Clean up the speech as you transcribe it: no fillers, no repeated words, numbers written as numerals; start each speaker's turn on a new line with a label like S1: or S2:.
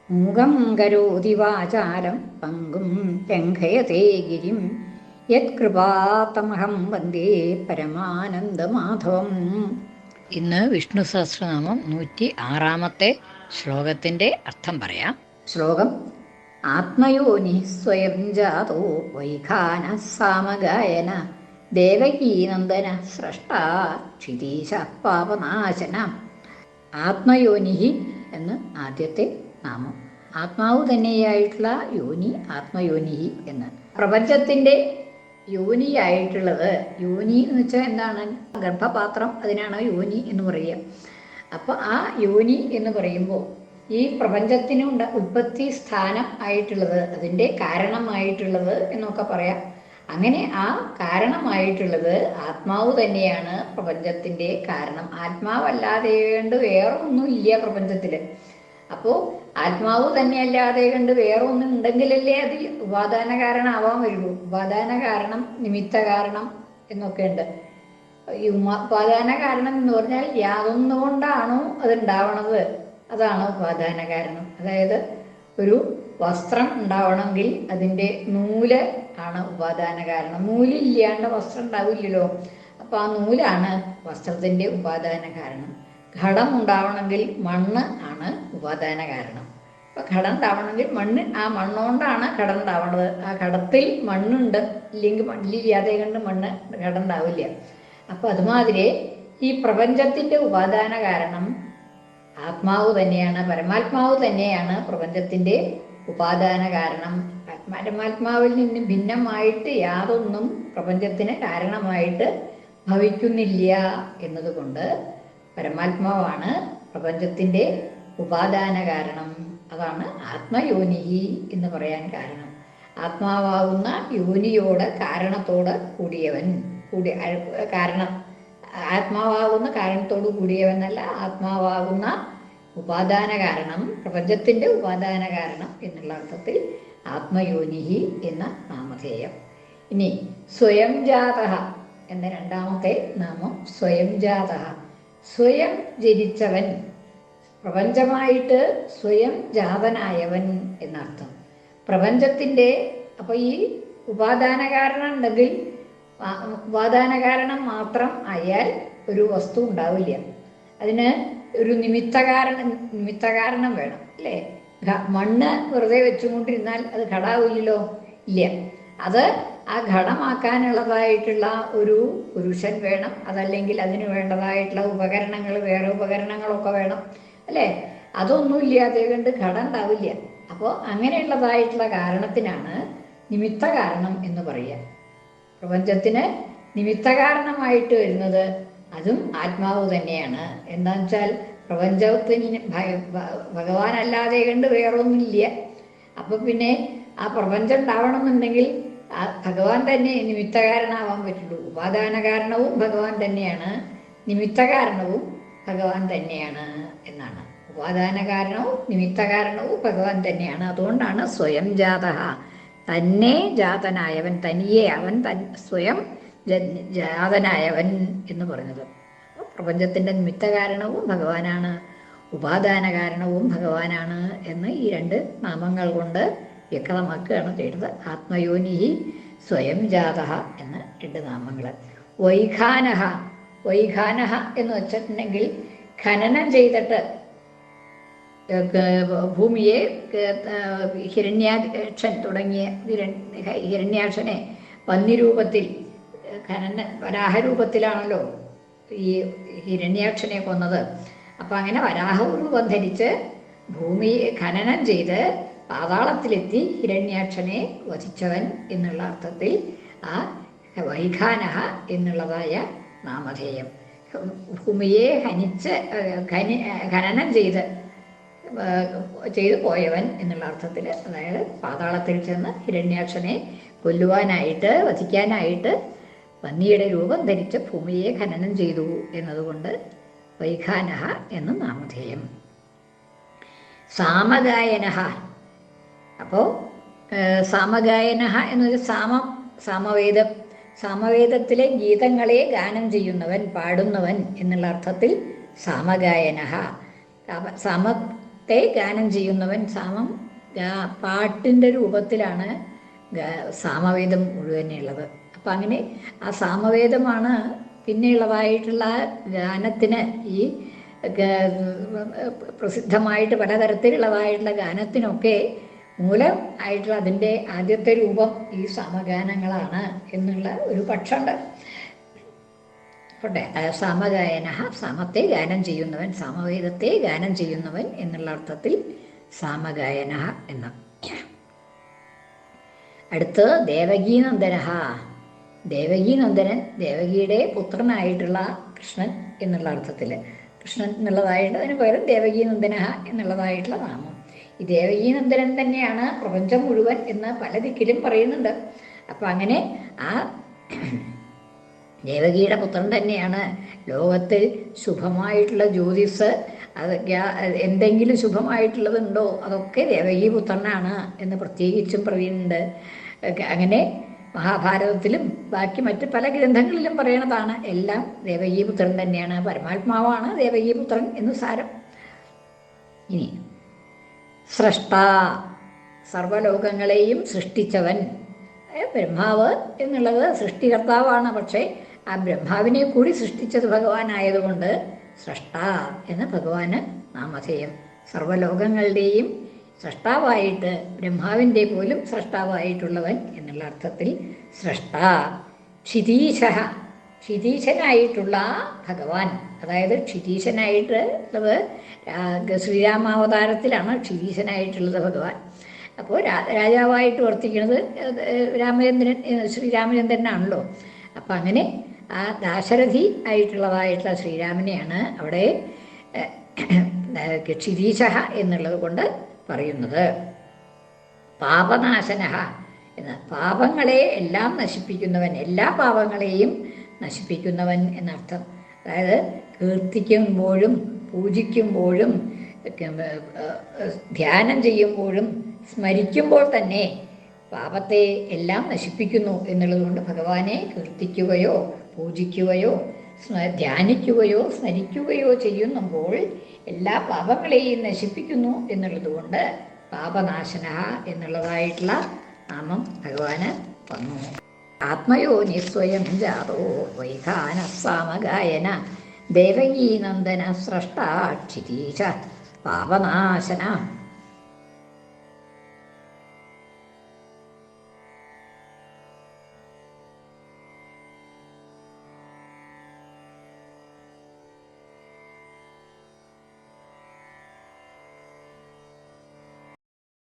S1: മൂകം കരോതി വാചാലം പങ്കും ലംഘയത്തെ ഗിരിം യത്കൃപാതമഹം വന്ദേ പരമാനന്ദമാധവം.
S2: ഇന്ന് വിഷ്ണു സഹസ്രനാമം 106 ശ്ലോകത്തിൻ്റെ അർത്ഥം പറയാം.
S1: ശ്ലോകം: ആത്മയോനി സ്വയം ജാതോ വൈഖാന സാമഗായന ദേവകീനന്ദന സ്രഷ്ടാ ക്ഷിതീശ പാപനാശന. ആത്മയോനി എന്ന് ആദ്യത്തെ നാമം. ആത്മാവ് തന്നെയായിട്ടുള്ള യോനി ആത്മയോനി എന്ന്. പ്രപഞ്ചത്തിൻ്റെ യോനിയായിട്ടുള്ളത്, യോനി എന്ന് വെച്ചാൽ എന്താണ്? ഗർഭപാത്രം, അതിനാണ് യോനി എന്ന് പറയുക. അപ്പോൾ ആ യോനി എന്ന് പറയുമ്പോൾ ഈ പ്രപഞ്ചത്തിന് ഉൽപ്പത്തി സ്ഥാനം ആയിട്ടുള്ളത്, അതിൻ്റെ കാരണമായിട്ടുള്ളത് എന്നൊക്കെ പറയാം. അങ്ങനെ ആ കാരണമായിട്ടുള്ളത് ആത്മാവ് തന്നെയാണ് പ്രപഞ്ചത്തിൻ്റെ കാരണം. ആത്മാവല്ലാതെ കണ്ട് വേറെ ഒന്നും ഇല്ല പ്രപഞ്ചത്തിൽ. അപ്പോൾ ആത്മാവ് തന്നെ അല്ലാതെ കണ്ട് വേറെ ഒന്നും ഉണ്ടെങ്കിലല്ലേ അത് ഉപാദാന കാരണമാവാൻ വരുള്ളൂ. ഉപാദാന കാരണം, നിമിത്ത കാരണം എന്നൊക്കെ ഉണ്ട്. ഈ ഉപാദാന കാരണം എന്ന് പറഞ്ഞാൽ യാതൊന്നുകൊണ്ടാണോ അത് ഉണ്ടാവണത്, അതാണ് ഉപാദാന കാരണം. അതായത് ഒരു വസ്ത്രം ഉണ്ടാവണമെങ്കിൽ അതിൻ്റെ നൂല് ആണ് ഉപാദാന കാരണം. നൂലില്ലാണ്ട് വസ്ത്രം ഉണ്ടാവില്ലല്ലോ. അപ്പോൾ ആ നൂലാണ് വസ്ത്രത്തിൻ്റെ ഉപാദാന കാരണം. ഘടം ഉണ്ടാവണമെങ്കിൽ മണ്ണ് ആണ് ഉപാദാന കാരണം. അപ്പോൾ ഘടം ഉണ്ടാവണമെങ്കിൽ മണ്ണ്, ആ മണ്ണുകൊണ്ടാണ് ഘടം ഉണ്ടാവുന്നത്. ആ ഘടത്തിൽ മണ്ണുണ്ട്, ഇല്ലെങ്കിൽ മണ്ണിലില്ലാതെ കണ്ട് ഘടം ഉണ്ടാവില്ല. അപ്പോൾ അതുമാതിരി ഈ പ്രപഞ്ചത്തിൻ്റെ ഉപാദാന കാരണം ആത്മാവ് തന്നെയാണ്, പരമാത്മാവ് തന്നെയാണ് പ്രപഞ്ചത്തിൻ്റെ ഉപാദാന കാരണം. പരമാത്മാവിൽ നിന്ന് ഭിന്നമായിട്ട് യാതൊന്നും പ്രപഞ്ചത്തിന് കാരണമായിട്ട് ഭവിക്കുന്നില്ല എന്നതുകൊണ്ട് പരമാത്മാവാണ് പ്രപഞ്ചത്തിൻ്റെ ഉപാദാന കാരണം. അതാണ് ആത്മയോനിഹി എന്ന് പറയാൻ കാരണം. ആത്മാവാകുന്ന യോനിയോട് കാരണത്തോട് കൂടിയവൻ, കാരണം ആത്മാവാകുന്ന കാരണത്തോട് കൂടിയവനല്ല, ആത്മാവാകുന്ന ഉപാദാന കാരണം, പ്രപഞ്ചത്തിൻ്റെ ഉപാദാന കാരണം എന്നുള്ള അർത്ഥത്തിൽ ആത്മയോനിഹി എന്ന നാമധേയം. ഇനി സ്വയം ജാതഃ എന്ന രണ്ടാമത്തെ നാമം. സ്വയം ജാതഃ, സ്വയം ജനിച്ചവൻ, പ്രപഞ്ചമായിട്ട് സ്വയം ജാതനായവൻ എന്നർത്ഥം. പ്രപഞ്ചത്തിൻ്റെ, അപ്പോൾ ഈ ഉപാദാന കാരണം ഉണ്ടെങ്കിൽ, ഉപാദാന കാരണം മാത്രം ആയാൽ ഒരു വസ്തു ഉണ്ടാവില്ല. അതിന് ഒരു നിമിത്ത കാരണം വേണം, അല്ലേ? മണ്ണ് വെറുതെ വെച്ചുകൊണ്ടിരുന്നാൽ അത് ഘടാവില്ലല്ലോ, ഇല്ല. അത് ആ ഘടമാക്കാനുള്ളതായിട്ടുള്ള ഒരു പുരുഷൻ വേണം. അതല്ലെങ്കിൽ അതിന് വേണ്ടതായിട്ടുള്ള ഉപകരണങ്ങൾ, വേറെ ഉപകരണങ്ങളൊക്കെ വേണം, അല്ലേ? അതൊന്നും ഇല്ലാതെ കൊണ്ട് ഘടം ഉണ്ടാവില്ല. അപ്പോൾ അങ്ങനെയുള്ളതായിട്ടുള്ള കാരണത്തിനാണ് നിമിത്ത കാരണം എന്ന് പറയുക. പ്രപഞ്ചത്തിന് നിമിത്ത കാരണമായിട്ട് വരുന്നത് അതും ആത്മാവ് തന്നെയാണ്. എന്താണെന്ന് വെച്ചാൽ പ്രപഞ്ചത്തിന് ഭഗവാനല്ലാതെ കണ്ട് വേറൊന്നുമില്ല. അപ്പം പിന്നെ ആ പ്രപഞ്ചം ഉണ്ടാവണമെന്നുണ്ടെങ്കിൽ ഭഗവാൻ തന്നെ നിമിത്ത കാരണമാവാൻ പറ്റുള്ളൂ. ഉപാദാന കാരണവും ഭഗവാൻ തന്നെയാണ്, നിമിത്ത കാരണവും ഭഗവാൻ തന്നെയാണ് എന്നാണ്. ഉപാദാന കാരണവും നിമിത്ത കാരണവും ഭഗവാൻ തന്നെയാണ്. അതുകൊണ്ടാണ് സ്വയം ജാതഃ, തന്നെ ജാതനായവൻ, തനിയെ അവൻ സ്വയം ജാതനായവൻ എന്ന് പറഞ്ഞത്. പ്രപഞ്ചത്തിൻ്റെ നിമിത്ത കാരണവും ഭഗവാനാണ്, ഉപാദാന കാരണവും ഭഗവാനാണ് എന്ന് ഈ രണ്ട് നാമങ്ങൾ കൊണ്ട് വ്യക്തമാക്കുകയാണ് ചെയ്തത്. ആത്മയോനിഹി, സ്വയം ജാതഃ എന്ന രണ്ട് നാമങ്ങൾ. വൈഖാനഃ, വൈഖാനഃ എന്ന് വെച്ചിട്ടുണ്ടെങ്കിൽ ഖനനം ചെയ്തിട്ട് ഭൂമിയെ, ഹിരണ്യാക്ഷൻ തുടങ്ങിയ ഹിരണ്യാക്ഷനെ പന്നിരൂപത്തിൽ, വരാഹരൂപത്തിലാണല്ലോ ഈ ഹിരണ്യാക്ഷനെ കൊന്നത്. അപ്പം അങ്ങനെ വരാഹരൂപം ധരിച്ച് ഭൂമിയെ ഖനനം ചെയ്ത് പാതാളത്തിലെത്തി ഹിരണ്യാക്ഷനെ വധിച്ചവൻ എന്നുള്ള അർത്ഥത്തിൽ ആ വൈഖാനഃ എന്നുള്ളതായ നാമധേയം. ഭൂമിയെ ഖനനം ചെയ്ത് പോയവൻ എന്നുള്ള അർത്ഥത്തിൽ, അതായത് പാതാളത്തിൽ ചെന്ന് ഹിരണ്യാക്ഷനെ കൊല്ലുവാനായിട്ട്, വധിക്കാനായിട്ട് പന്നിയുടെ രൂപം ധരിച്ച് ഭൂമിയെ ഖനനം ചെയ്തു എന്നതുകൊണ്ട് വൈഖാനഃ എന്ന് നാമധേയം. സാമഗായനഃ, അപ്പോൾ സാമഗായനഃ എന്നൊരു സാമവേദത്തിലെ ഗീതങ്ങളെ ഗാനം ചെയ്യുന്നവൻ, പാടുന്നവൻ എന്നുള്ള അർത്ഥത്തിൽ സാമഗായനഃ. സാമത്തെ ഗാനം ചെയ്യുന്നവൻ. സാമം പാട്ടിൻ്റെ രൂപത്തിലാണ് സാമവേദം മുഴുവനുള്ളത്. അപ്പം അങ്ങനെ ആ സാമവേദമാണ് പിന്നെയുള്ളതായിട്ടുള്ള ഗാനത്തിന്, ഈ പ്രസിദ്ധമായിട്ട് പലതരത്തിലുള്ളതായിട്ടുള്ള ഗാനത്തിനൊക്കെ മൂലം ആയിട്ടുള്ള അതിൻ്റെ ആദ്യത്തെ രൂപം ഈ സമഗാനങ്ങളാണ് എന്നുള്ള ഒരു പക്ഷമുണ്ട്. സാമഗായന, സാമത്തെ ഗാനം ചെയ്യുന്നവൻ, സാമവേദത്തെ ഗാനം ചെയ്യുന്നവൻ എന്നുള്ള അർത്ഥത്തിൽ സാമഗായന എന്ന്. അടുത്ത് ദേവകീനന്ദന. ദേവകീനന്ദനൻ, ദേവകിയുടെ പുത്രനായിട്ടുള്ള കൃഷ്ണൻ എന്നുള്ള അർത്ഥത്തിൽ, കൃഷ്ണൻ എന്നുള്ളതായിട്ട് അതിന് പകരം ദേവകീനന്ദന എന്നുള്ളതായിട്ടുള്ള നാമം. ഈ ദേവകീനന്ദനൻ തന്നെയാണ് പ്രപഞ്ചം മുഴുവൻ എന്ന് പല ദിക്കിലും പറയുന്നുണ്ട്. അപ്പം അങ്ങനെ ആ ദേവകിയുടെ പുത്രൻ തന്നെയാണ് ലോകത്തിൽ ശുഭമായിട്ടുള്ള ജ്യോതിസ്, അതൊക്കെ എന്തെങ്കിലും ശുഭമായിട്ടുള്ളതുണ്ടോ അതൊക്കെ ദേവകീ പുത്രനാണ് എന്ന് പ്രത്യേകിച്ചും പറയുന്നുണ്ട്. അങ്ങനെ മഹാഭാരതത്തിലും ബാക്കി മറ്റ് പല ഗ്രന്ഥങ്ങളിലും പറയണതാണ്. എല്ലാം ദേവകീ പുത്രൻ തന്നെയാണ്, പരമാത്മാവാണ് ദേവകീ പുത്രൻ എന്ന് സാരം. ഇനി സ്രഷ്ട, സർവലോകങ്ങളെയും സൃഷ്ടിച്ചവൻ. ബ്രഹ്മാവ് എന്നുള്ളത് സൃഷ്ടികർത്താവാണ്, പക്ഷേ ആ ബ്രഹ്മാവിനെ കൂടി സൃഷ്ടിച്ചത് ഭഗവാനായതുകൊണ്ട് സ്രഷ്ട എന്ന് ഭഗവാന് നാമധേയം. സർവലോകങ്ങളുടെയും സ്രഷ്ടാവായിട്ട്, ബ്രഹ്മാവിൻ്റെ പോലും സ്രഷ്ടാവായിട്ടുള്ളവൻ എന്നുള്ള അർത്ഥത്തിൽ സ്രഷ്ട. ക്ഷിതീശ, ക്ഷിതീശനായിട്ടുള്ള ഭഗവാൻ, അതായത് ക്ഷിതീശനായിട്ട് ഉള്ളത് ശ്രീരാമാവതാരത്തിലാണ് ക്ഷിതീശനായിട്ടുള്ളത് ഭഗവാൻ. അപ്പോൾ രാജാവായിട്ട് വർത്തിക്കുന്നത് ശ്രീരാമചന്ദ്രനാണല്ലോ. അപ്പം അങ്ങനെ ആ ദാശരഥി ആയിട്ടുള്ളതായിട്ടുള്ള ശ്രീരാമനെയാണ് അവിടെ ക്ഷിതീശ എന്നുള്ളത് കൊണ്ട് പറയുന്നത്. പാപനാശന എന്ന്, പാപങ്ങളെ എല്ലാം നശിപ്പിക്കുന്നവൻ, എല്ലാ പാപങ്ങളെയും നശിപ്പിക്കുന്നവൻ എന്നർത്ഥം. അതായത് കീർത്തിക്കുമ്പോഴും പൂജിക്കുമ്പോഴും ധ്യാനം ചെയ്യുമ്പോഴും സ്മരിക്കുമ്പോൾ തന്നെ പാപത്തെ എല്ലാം നശിപ്പിക്കുന്നു എന്നുള്ളതുകൊണ്ട് ഭഗവാനെ കീർത്തിക്കുകയോ പൂജിക്കുകയോ ധ്യാനിക്കുകയോ സ്മരിക്കുകയോ ചെയ്യുമ്പോൾ എല്ലാ പാപങ്ങളെയും നശിപ്പിക്കുന്നു എന്നുള്ളതുകൊണ്ട് പാപനാശന എന്നുള്ളതായിട്ടുള്ള നാമം ഭഗവാന് വന്നു. ആത്മയോനി സ്വയം ജാതോ വൈഖാന സാമഗായന ദേവകീനന്ദന സ്രഷ്ടാ ക്ഷിതീശ പാപനാശന